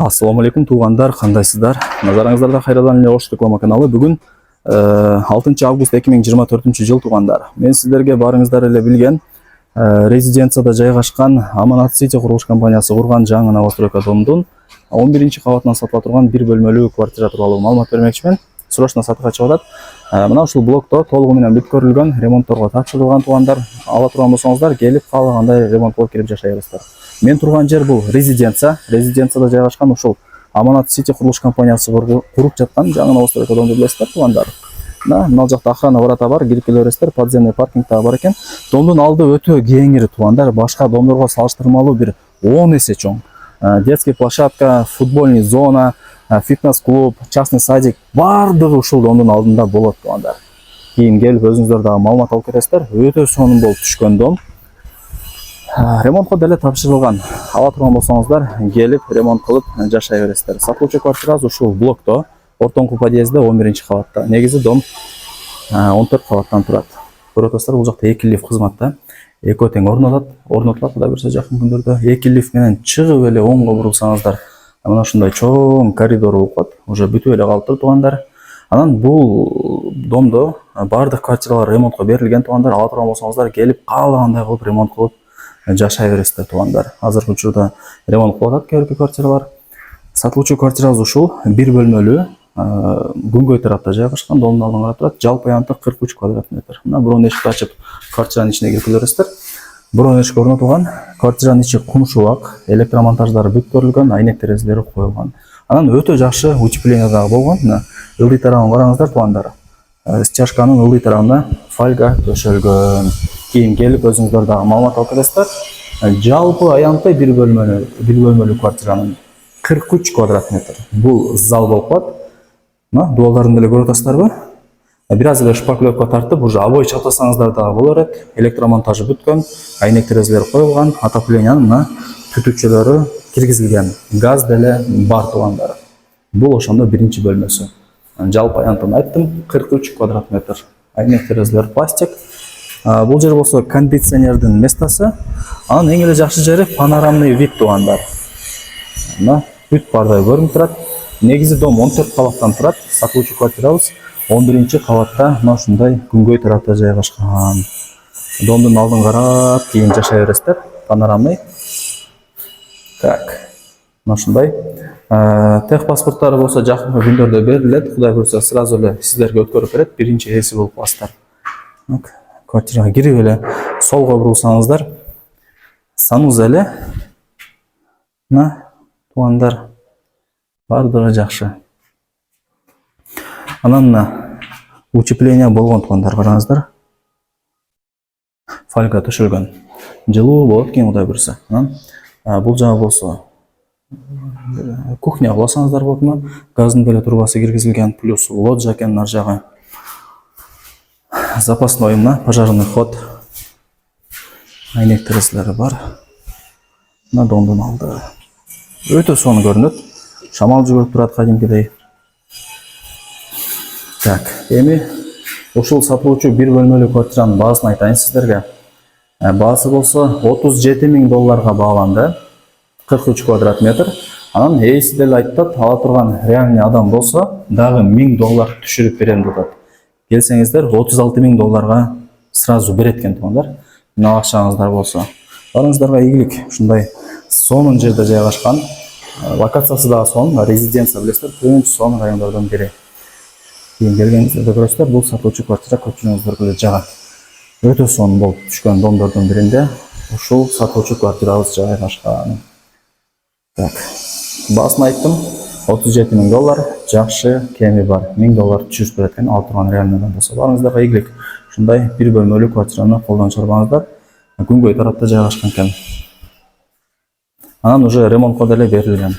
Ассаламу алейкум туғандар, қандайсыздар? Назарыңыздарда қайрадан эле Ош реклама каналы. Бүгін 6 август 2024 жыл туғандар. Мен сіздерге барыңыздар эле билген резиденцияда жайгашкан Аманат Сити курулуш компаниясы курган жаңы новостройка домдун 11-чи кабатынан сатыла турган бир бөлмөлүү квартира тууралуу маалымат бермекчимин. Срочно сатыкка чыгып атат. Мына ушул блокто толугу менен бүткөрүлгөн, ремонтторго тапшырылган туғандар. Ала турган болсоңуздар, келип каалагандай ремонт кылып кирип жашай бересиздер. Мен турган жер бул резиденция. Резиденцияда жайгашкан ушул Аманат Сити курулуш компаниясы куруп жаткан жаңы новостройка домду билесиздер туғандар. Мына жакта охрана врата бар, кирип келе бересиздер, подземный паркинг да бар экен. Домдун алды өтө кеңири туғандар, башка домдорго салыштырмалуу бир 10 эсе чоң. Детский площадка, футбольный зона, фитнес-клуб, частный садик бардыгы ушул домдун алдында болот туғандар. Кийин келип өзүңүздөр дагы маалымат алып кетесиздер. Өтө сонун болуп түшкөн дом. Ремонтко деле тапшырылган. Ала турган болсоңуздар, келип ремонт кылып жашай бересиздер. Сатылуучу квартирабыз ушул блокто, ортоңку подъездде 11-чи кабатта. Негизи дом 14 кабаттан турат. Көрүп атасыздар, бул жакта 2 лифт кызматта. Экөө тең орнотулат да берсе жакын күндөрдө. 2 лифт менен чыгып эле оңго бурулсаңыздар, мына ушундай чоң коридор болот. Уже бүтүп эле калыптыр туғандар. Анан бул домдо бардык квартиралар ремонтко берилген туғандар. Ала турган болсоңуздар, келип каалагандай кылып ремонт кылып жашай бересиздер туғандар. Азыркы учурда ремонт кылып атат кээ бир квартиралар. Сатылуучу квартирабыз ушул бир бөлмөлүү, күнгөй тарапта жайгашкан, домдун алдына карап турат. Жалпы аянты 43 квадрат метр. Мына бирок эшикти ачып квартиранын ичине кирип келесиздер. Бирок эшик орнотулган, квартиранын ичи кумшубак, электромонтаждары бүткөрүлгөн, айнек терезелери коюлган. Анан өтө жакшы утепление дагы болгон. Мына ылдый тарабын караңыздар туғандар. Стяжканын ылдый тарабына фольга төшөлгөн. Кийин келип өзүңүздөр дагы маалымат алып кетесиздер. Жалпы аянты бир бөлмөлүү квартиранын 43 квадрат метр. Бул зал болуп калат. Мына дуалдарын деле көрүп атасыздарбы? Бир аз эле шпаклевка тартып, уже обой чаптасаңыздар дагы боло берет. Электромонтажы бүткөн, айнек терезелери коюлган, отоплениянын мына түтүкчөлөрү киргизилген. Газ деле бар туғандар. Бул ошондо биринчи бөлмөсү. Жалпы аянтын айттым, 43 квадрат метр. Айнек терезелер пластик. Бул жер болсо кондиционердин местасы. Анын эң эле жакшы жери панорамный вид туғандар. Мына бүт бардай көрүнүп турат. Негизи дом 14 кабаттан турат. Сатылуучу квартирабыз 11-чи кабатта мына ушундай күнгөй тарапта жайгашкан. Домдун алдын карап, кийин жашай бересиздер. Панорамный. Так. Мына ушундай. Тех паспорттары болсо жакынкы күндөрдө берилет. Кудай буйрса сразу эле сиздерге өткөрүп берет. Биринчи ээси болуп каласыздар. Квартирага кирип эле солго бурулсаңыздар, сануз эле. Мына туғандар бардыгы жакшы. Анан мына утепление болгон туғандар караңыздар. Фольга төшөлгөн. Жылуу болот кийин кудай буйрса. Анан бул жагы болсо кухня кылсаңыздар болот. Мына газдын деле трубасы киргизилген, плюс лоджия экен ар жагы. Запасной мына пожарный ход. Айнек терезелери бар. Мына домдун алды. Өтө сонун көрүнөт. Шамал жүгүрүп турат кадимкидей. Так, эми ушул сатылуучу бир бөлмөлүү квартиранын баасын айтайын сиздерге. Баасы болсо $37,000 бааланды. 43 квадрат метр. Анан ээси деле айтат, ала турган реальный адам болсо дагы $1,000 түшүрүп берем деп атат. Келсеңиздер $36,000 сразу берет экен туғандар. Мына акчаңыздар болсо. Барыңыздарга ийгилик. Ушундай сонун жерде жайгашкан. Локациясы дагы сонун, резиденция билесиздер, көбүнчө сонун райондордон бири. Кийин келгениңиздерде көрөсүздөр, бул сатылуучу квартира көпчүлүгүңүздөргө эле жагат. Өтө сонун болуп түшкөн домдордун биринде ушул сатылуучу квартирабыз жайгашкан. Так. Баасын айттым, $37,000, жакшы кеми бар. $1,000 түшүрүп берет экен, ала турган реальный адам болсо. Барыңыздарга ийгилик. Ушундай бир бөлмөлүү квартираны колдон чыгарбаңыздар. Күнгөй тарапта жайгашкан экен. Анан уже ремонтко деле берилген.